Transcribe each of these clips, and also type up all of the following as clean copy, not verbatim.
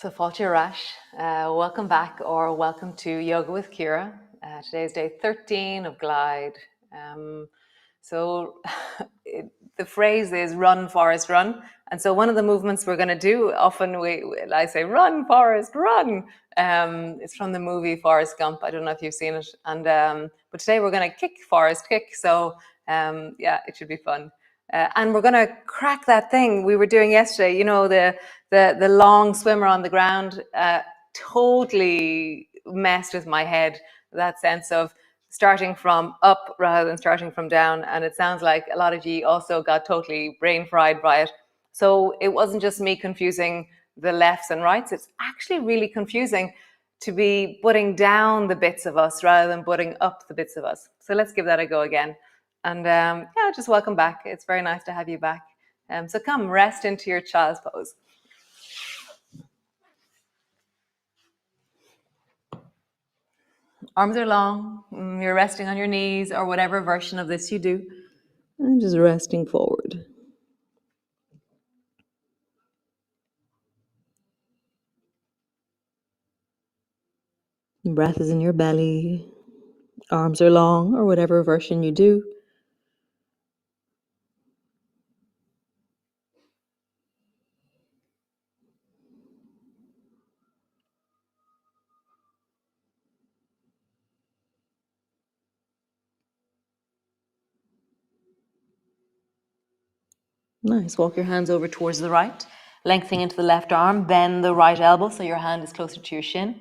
So Fáilte Rash, welcome back or welcome to Yoga with Ciara. Today is day 13 of Glide. So the phrase is run, Forest, run. And so one of the movements we're going to do, often I say run, Forest, run. It's from the movie Forrest Gump. I don't know if you've seen it. And but today we're going to kick, Forest, kick. So yeah, it should be fun. And we're going to crack that thing we were doing yesterday, you know, the long swimmer on the ground. Totally messed with my head, that sense of starting from up rather than starting from down. And it sounds like a lot of you also got totally brain fried by it. So it wasn't just me confusing the lefts and rights. It's actually really confusing to be putting down the bits of us rather than putting up the bits of us. So let's give that a go again. And yeah, just welcome back. It's very nice to have you back. So come, rest into your child's pose. Arms are long. You're resting on your knees or whatever version of this you do. And just resting forward. Breath is in your belly. Arms are long or whatever version you do. Nice. Walk your hands over towards the right, lengthening into the left arm. Bend the right elbow so your hand is closer to your shin.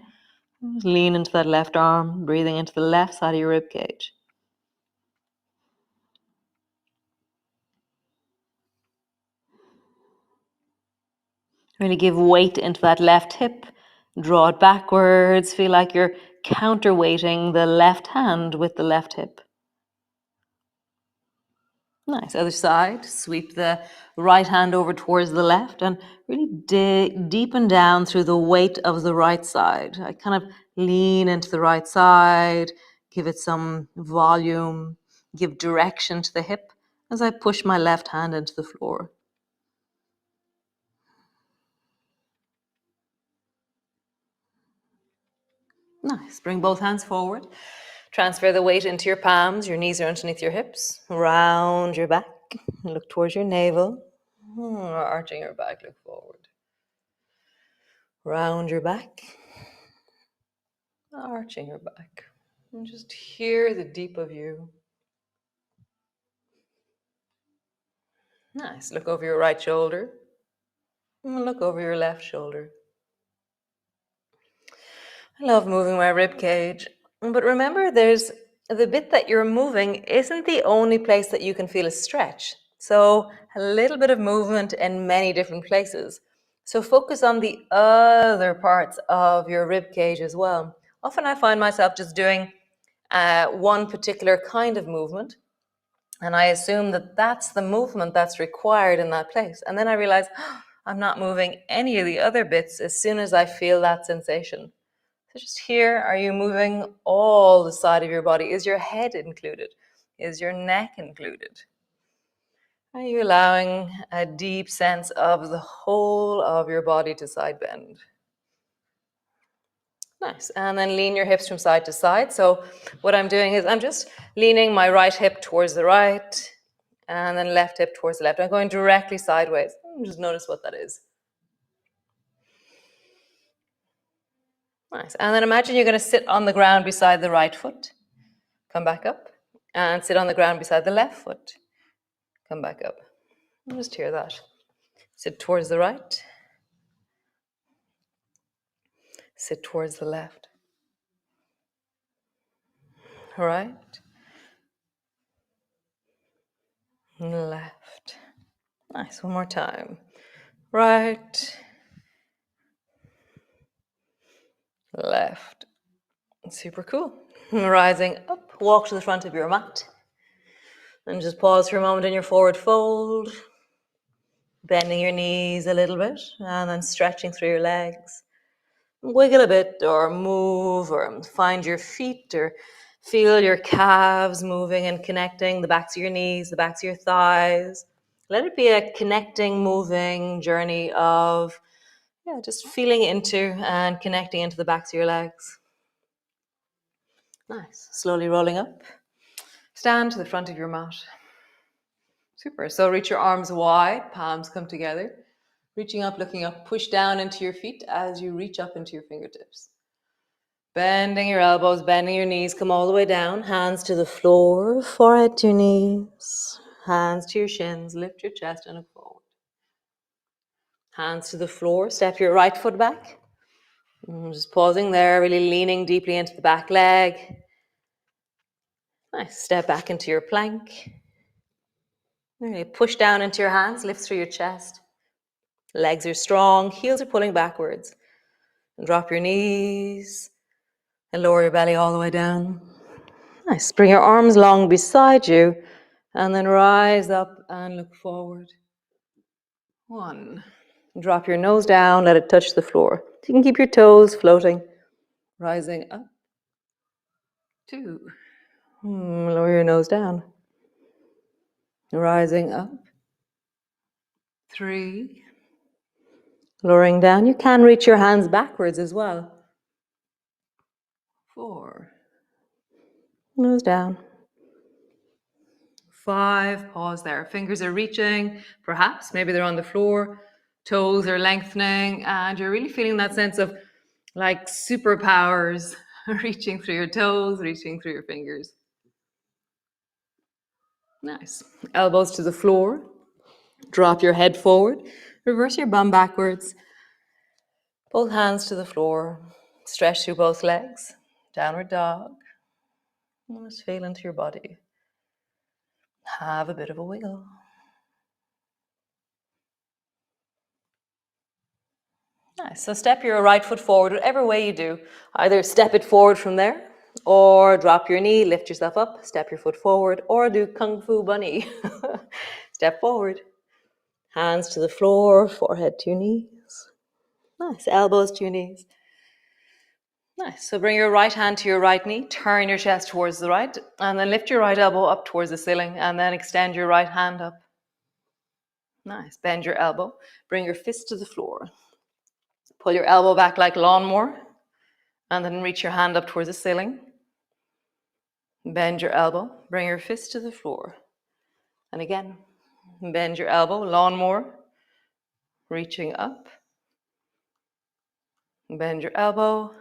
Just lean into that left arm, breathing into the left side of your rib cage. Really give weight into that left hip. Draw it backwards. Feel like you're counterweighting the left hand with the left hip. Nice. Other side. Sweep the right hand over towards the left and really deepen down through the weight of the right side. I kind of lean into the right side, give it some volume, give direction to the hip as I push my left hand into the floor. Nice. Bring both hands forward. Transfer the weight into your palms. Your knees are underneath your hips. Round your back. Look towards your navel. Arching your back, look forward. Round your back. Arching your back. And just hear the deep of you. Nice. Look over your right shoulder. And look over your left shoulder. I love moving my rib cage. But remember, there's the bit that you're moving isn't the only place that you can feel a stretch. So a little bit of movement in many different places. So focus on the other parts of your rib cage as well. Often I find myself just doing one particular kind of movement, and I assume that that's the movement that's required in that place. And then I realize I'm not moving any of the other bits as soon as I feel that sensation. So just here, are you moving all the side of your body? Is your head included? Is your neck included? Are you allowing a deep sense of the whole of your body to side bend? Nice. And then lean your hips from side to side. So what I'm doing is I'm just leaning my right hip towards the right and then left hip towards the left. I'm going directly sideways. Just notice what that is. Nice. And then imagine you're going to sit on the ground beside the right foot. Come back up and sit on the ground beside the left foot. Come back up. Just hear that. Sit towards the right. Sit towards the left. Right. Left. Nice. One more time. Right. Left. Super cool. Rising up. Walk to the front of your mat. And just pause for a moment in your forward fold. Bending your knees a little bit and then stretching through your legs. Wiggle a bit or move or find your feet or feel your calves moving and connecting, the backs of your knees, the backs of your thighs. Let it be a connecting, moving journey of Yeah, just feeling into and connecting into the backs of your legs. Nice. Slowly rolling up. Stand to the front of your mat. Super. So reach your arms wide, palms come together. Reaching up, looking up, push down into your feet as you reach up into your fingertips. Bending your elbows, bending your knees, come all the way down. Hands to the floor, forehead to your knees. Hands to your shins, lift your chest and look forward. Hands to the floor, step your right foot back. Just pausing there, really leaning deeply into the back leg. Nice, step back into your plank. Really push down into your hands, lift through your chest. Legs are strong, heels are pulling backwards. And drop your knees and lower your belly all the way down. Nice. Bring your arms long beside you and then rise up and look forward. 1. Drop your nose down, let it touch the floor. You can keep your toes floating. Rising up. 2. Lower your nose down. Rising up. 3. Lowering down. You can reach your hands backwards as well. 4. Nose down. 5. Pause there. Fingers are reaching. Perhaps, maybe they're on the floor. Toes are lengthening. And you're really feeling that sense of like superpowers reaching through your toes, reaching through your fingers. Nice. Elbows to the floor. Drop your head forward. Reverse your bum backwards. Both hands to the floor. Stretch through both legs. Downward dog. Just feel into your body. Have a bit of a wiggle. Nice. So step your right foot forward, whatever way you do. Either step it forward from there, or drop your knee, lift yourself up, step your foot forward, or do Kung Fu Bunny. Step forward. Hands to the floor, forehead to your knees. Nice. Elbows to your knees. Nice. So bring your right hand to your right knee, turn your chest towards the right, and then lift your right elbow up towards the ceiling, and then extend your right hand up. Nice. Bend your elbow. Bring your fist to the floor. Pull your elbow back like lawnmower, and then reach your hand up towards the ceiling. Bend your elbow. Bring your fist to the floor. And again, bend your elbow, lawnmower, reaching up. Bend your elbow.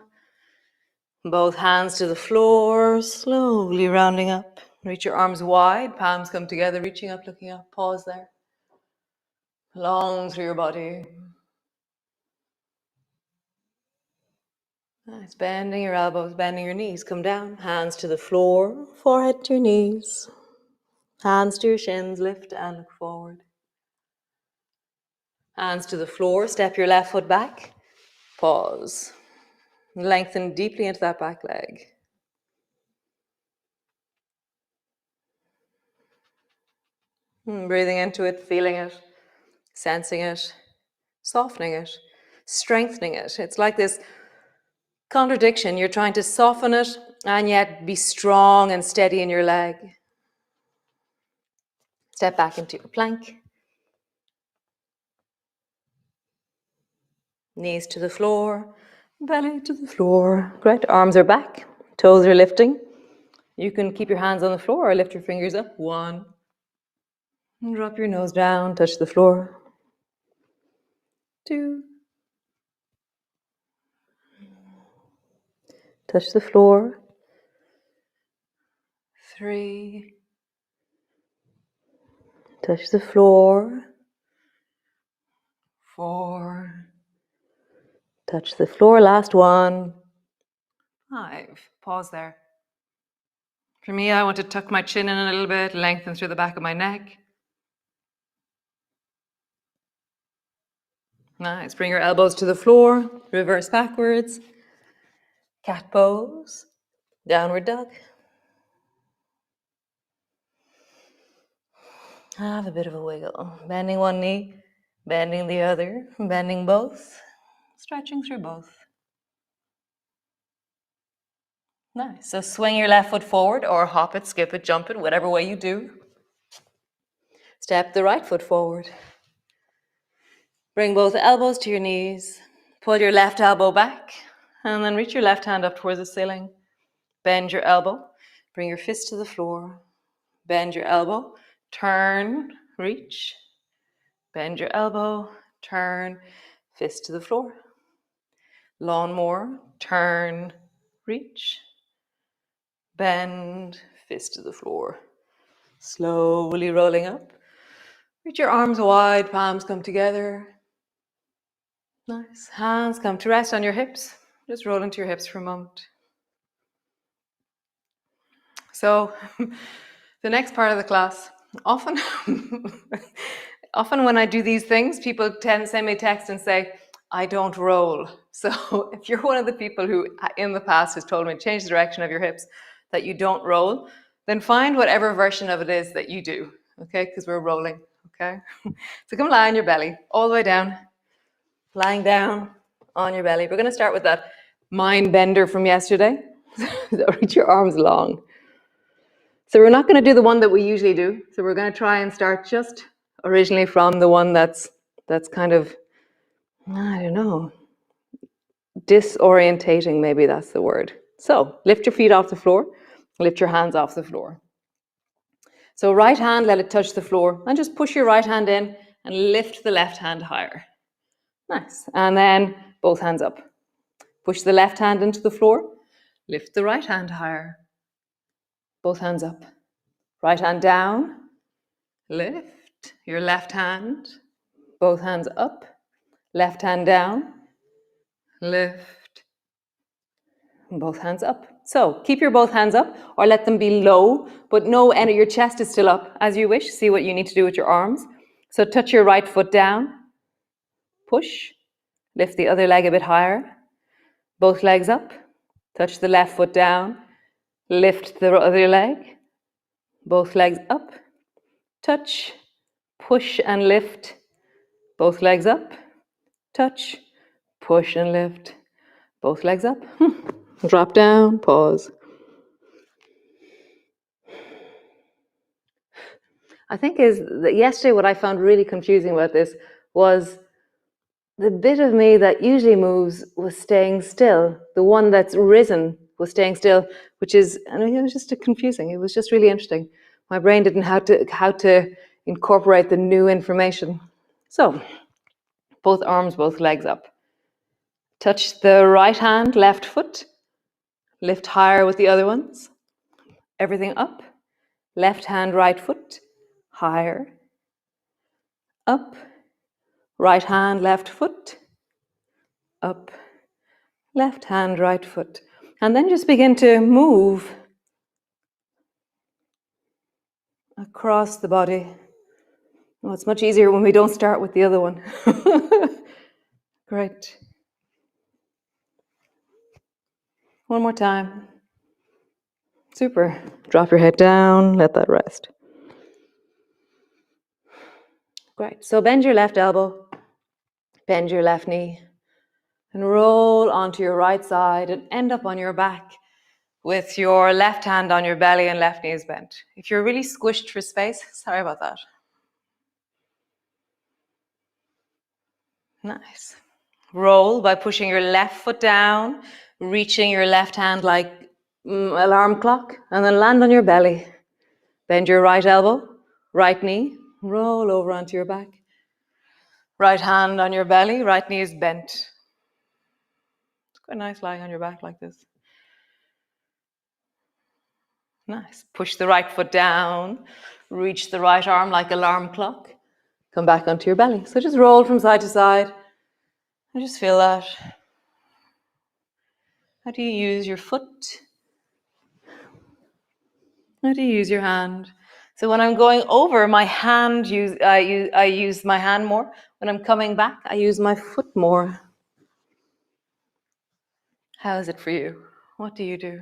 Both hands to the floor, slowly rounding up. Reach your arms wide, palms come together, reaching up, looking up. Pause there. Long through your body. Nice. Bending your elbows, bending your knees. Come down. Hands to the floor, forehead to your knees. Hands to your shins, lift and look forward. Hands to the floor, step your left foot back. Pause. Lengthen deeply into that back leg. Breathing into it, feeling it, sensing it, softening it, strengthening it. It's like this contradiction. You're trying to soften it and yet be strong and steady in your leg. Step back into your plank. Knees to the floor, belly to the floor. Great. Arms are back, toes are lifting. You can keep your hands on the floor or lift your fingers up. 1. And drop your nose down, touch the floor. 2. Touch the floor. 3. Touch the floor. 4. Touch the floor. Last one. 5. Pause there. For me, I want to tuck my chin in a little bit, lengthen through the back of my neck. Nice. Bring your elbows to the floor. Reverse backwards. Cat pose. Downward dog. Have a bit of a wiggle. Bending one knee, bending the other, bending both, stretching through both. Nice. So swing your left foot forward or hop it, skip it, jump it, whatever way you do. Step the right foot forward. Bring both elbows to your knees. Pull your left elbow back and then reach your left hand up towards the ceiling. Bend your elbow, bring your fist to the floor. Bend your elbow, turn, reach. Bend your elbow, turn, fist to the floor. Lawnmower, turn, reach. Bend, fist to the floor. Slowly rolling up. Reach your arms wide, palms come together. Nice. Hands come to rest on your hips. Just roll into your hips for a moment. So the next part of the class, often when I do these things, people tend to send me a text and say, I don't roll. So if you're one of the people who in the past has told me to change the direction of your hips, that you don't roll, then find whatever version of it is that you do, okay? Because we're rolling, okay? So come lie on your belly, all the way down, lying down on your belly. We're going to start with that mind bender from yesterday. So reach your arms long. So we're not going to do the one that we usually do. So we're going to try and start just originally from the one that's kind of, I don't know, disorientating, maybe that's the word. So lift your feet off the floor, lift your hands off the floor. So right hand, let it touch the floor, and just push your right hand in and lift the left hand higher. Nice. And then both hands up. Push the left hand into the floor, lift the right hand higher. Both hands up. Right hand down, lift your left hand, both hands up, left hand down, lift, both hands up. So keep your both hands up or let them be low, but no end of your chest is still up as you wish. See what you need to do with your arms. So touch your right foot down, push, lift the other leg a bit higher, both legs up, touch the left foot down, lift the other leg, both legs up, touch, push and lift, both legs up, touch, push and lift, both legs up. Drop down, pause. I think is that yesterday what I found really confusing about this was the bit of me that usually moves was staying still. The one that's risen was staying still, which is, and it was just confusing. It was just really interesting. My brain didn't know how to incorporate the new information. So, both arms, both legs up. Touch the right hand, left foot. Lift higher with the other ones. Everything up. Left hand, right foot. Higher. Up. Right hand, left foot. Up. Left hand, right foot. And then just begin to move across the body. Oh, it's much easier when we don't start with the other one. Great. One more time. Super. Drop your head down, let that rest. Great. So bend your left elbow, bend your left knee, and roll onto your right side and end up on your back with your left hand on your belly and left knee is bent. If you're really squished for space, sorry about that. Nice. Roll by pushing your left foot down, reaching your left hand like alarm clock, and then land on your belly. Bend your right elbow, right knee, roll over onto your back. Right hand on your belly, right knee is bent. It's quite nice lying on your back like this. Nice. Push the right foot down, reach the right arm like alarm clock. Come back onto your belly. So just roll from side to side and just feel that. How do you use your foot? How do you use your hand? So when I'm going over, my hand I use my hand more. When I'm coming back, I use my foot more. How is it for you? What do you do?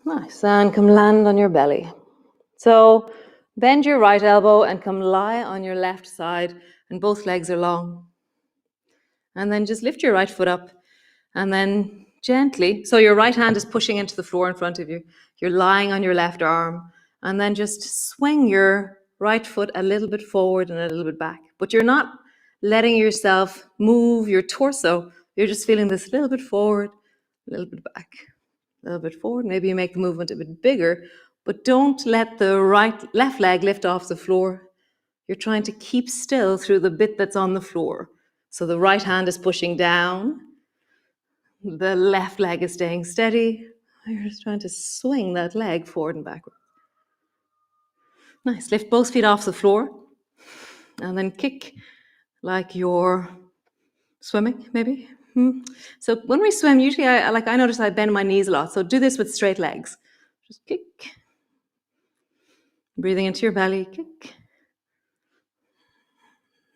Nice. And come land on your belly. So bend your right elbow and come lie on your left side, and both legs are long. And then just lift your right foot up and then gently, so your right hand is pushing into the floor in front of you. You're lying on your left arm, and then just swing your right foot a little bit forward and a little bit back. But you're not letting yourself move your torso. You're just feeling this a little bit forward, a little bit back, a little bit forward. Maybe you make the movement a bit bigger, but don't let the left leg lift off the floor. You're trying to keep still through the bit that's on the floor. So the right hand is pushing down, the left leg is staying steady. You're just trying to swing that leg forward and backward. Nice. Lift both feet off the floor and then kick like you're swimming, maybe. So when we swim, usually I notice I bend my knees a lot. So do this with straight legs. Just kick. Breathing into your belly, kick.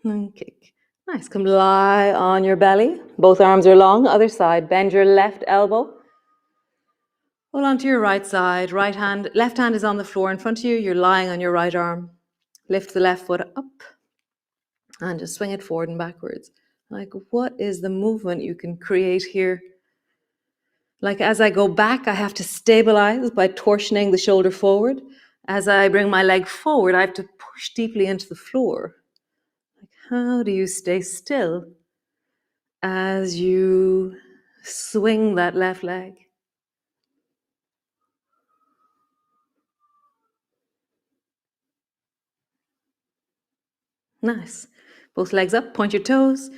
And kick. Nice. Come lie on your belly. Both arms are long. Other side. Bend your left elbow. Hold on to your right side. Left hand is on the floor in front of you. You're lying on your right arm. Lift the left foot up and just swing it forward and backwards. Like, what is the movement you can create here? Like, as I go back, I have to stabilize by torsioning the shoulder forward. As I bring my leg forward, I have to push deeply into the floor. Like, how do you stay still as you swing that left leg? Nice. Both legs up, point your toes,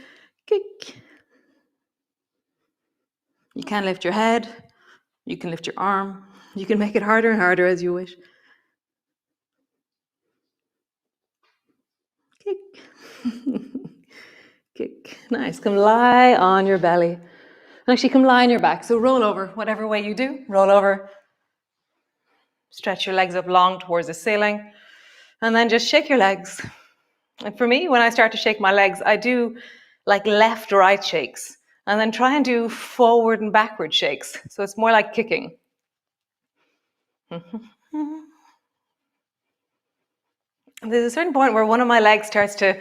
kick. You can lift your head, you can lift your arm, you can make it harder and harder as you wish. Kick. Kick. Nice. Come lie on your belly. And actually come lie on your back. So roll over, whatever way you do, roll over. Stretch your legs up long towards the ceiling. And then just shake your legs. And for me, when I start to shake my legs, I do like left-right shakes. And then try and do forward and backward shakes. So it's more like kicking. There's a certain point where one of my legs starts to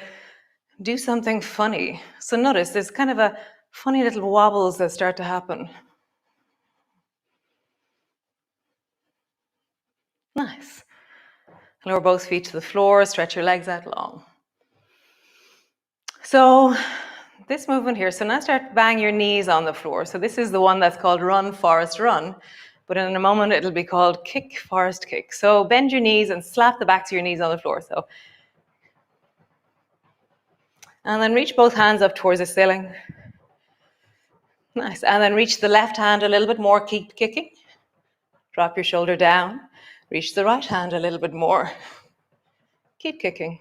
do something funny. So notice there's kind of a funny little wobbles that start to happen. Nice. Lower both feet to the floor, stretch your legs out long. So this movement here, so now start bang your knees on the floor. So this is the one that's called run, forest, run. But in a moment, it'll be called kick, forest, kick. So bend your knees and slap the backs of your knees on the floor. So, and then reach both hands up towards the ceiling. Nice. And then reach the left hand a little bit more, keep kicking. Drop your shoulder down. Reach the right hand a little bit more. Keep kicking.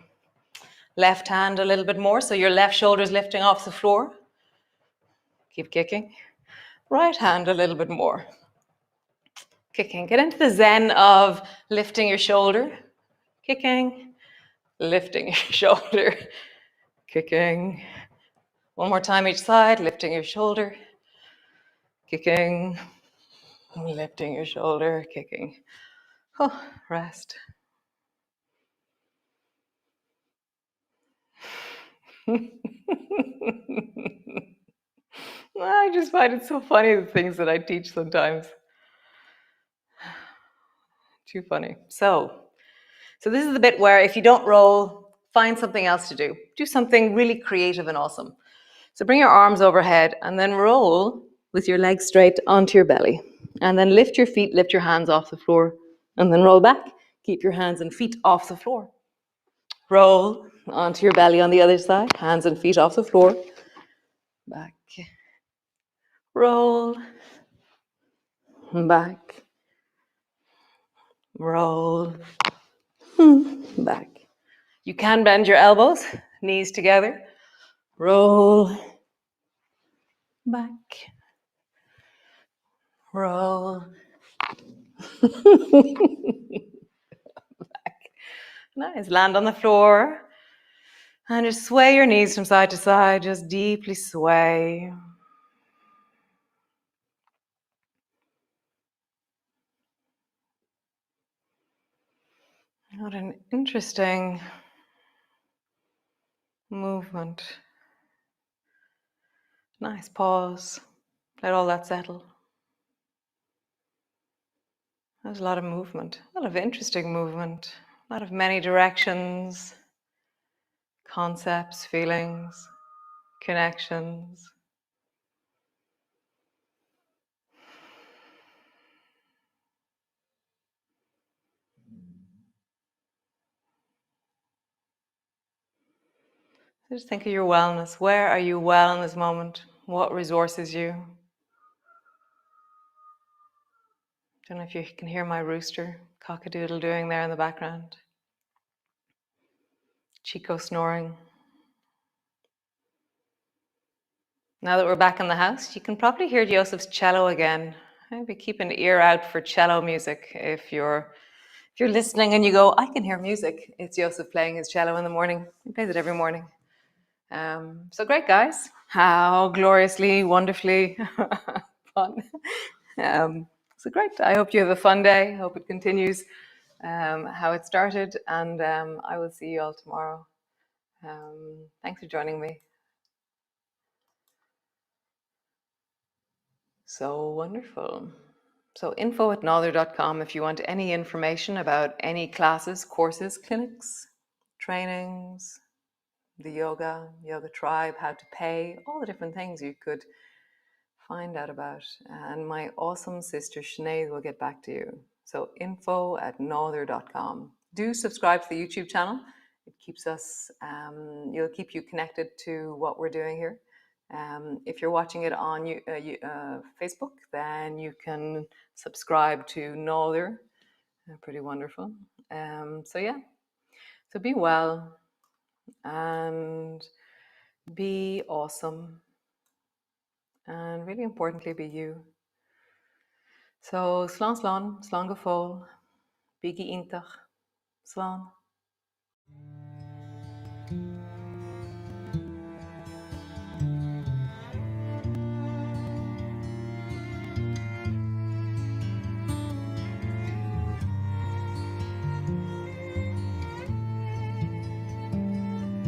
Left hand a little bit more, so your left shoulder is lifting off the floor. Keep kicking. Right hand a little bit more. Kicking. Get into the zen of lifting your shoulder. Kicking. Lifting your shoulder. Kicking. One more time each side, lifting your shoulder. Kicking. Lifting your shoulder. Kicking. Oh, rest. I just find it so funny, the things that I teach sometimes. Too funny. So this is the bit where if you don't roll, find something else to do. Do something really creative and awesome. So bring your arms overhead and then roll with your legs straight onto your belly. And then lift your feet, lift your hands off the floor. And then roll back. Keep your hands and feet off the floor. Roll onto your belly on the other side. Hands and feet off the floor. Back. Roll. Back. Roll. Back. You can bend your elbows, knees together. Roll. Back. Roll. Back. Nice. Land on the floor. And just sway your knees from side to side. Just deeply sway. What an interesting movement. Nice pause. Let all that settle. There's a lot of movement, a lot of interesting movement, a lot of many directions, concepts, feelings. connections. So just think of your wellness. Where are you well in this moment? What resources you? Don't know if you can hear my rooster cock-a-doodle doing there in the background. Chico snoring. Now that we're back in the house, you can probably hear Joseph's cello again. Maybe keep an ear out for cello music. If you're listening and you go, I can hear music, it's Joseph playing his cello in the morning. He plays it every morning. So great, guys. How gloriously, wonderfully fun. So great. I hope you have a fun day. I hope it continues how it started. And I will see you all tomorrow. Thanks for joining me. So wonderful. So info@nother.com if you want any information about any classes, courses, clinics, trainings, the yoga tribe, how to pay, all the different things you could find out about. And my awesome sister Sinead will get back to you. So info@nother.com. Do subscribe to the YouTube channel. It keeps us, it'll keep you connected to what we're doing here. If you're watching it on Facebook, then you can subscribe to Nother. Pretty wonderful. So yeah, so be well and be awesome. And really importantly, be you. So, Slan, Slan, Slan go fóil, Bigi Iontach, Slan.